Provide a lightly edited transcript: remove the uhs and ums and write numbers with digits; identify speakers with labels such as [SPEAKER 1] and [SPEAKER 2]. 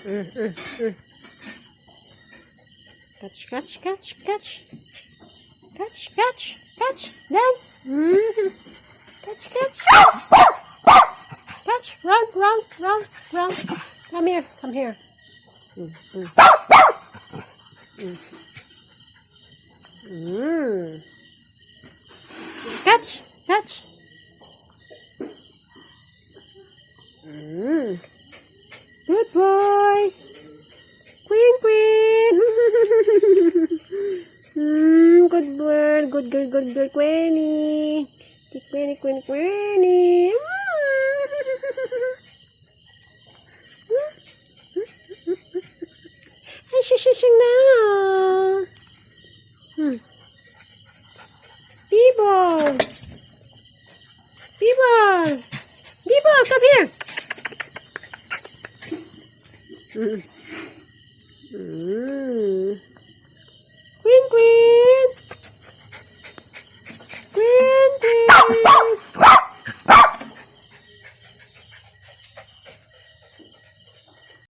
[SPEAKER 1] Catch, catch, catch, catch. Catch, catch, catch. Dance. Catch, catch, catch. Catch. Run, run, run, run. Come here, come here. Catch, catch. Good boy. Queen, queen. Good bird, good girl, good girl, Queenie. Queenie, Queenie, Queenie. Ay, shushing now. Bibol. Bibol. Bibol, come here.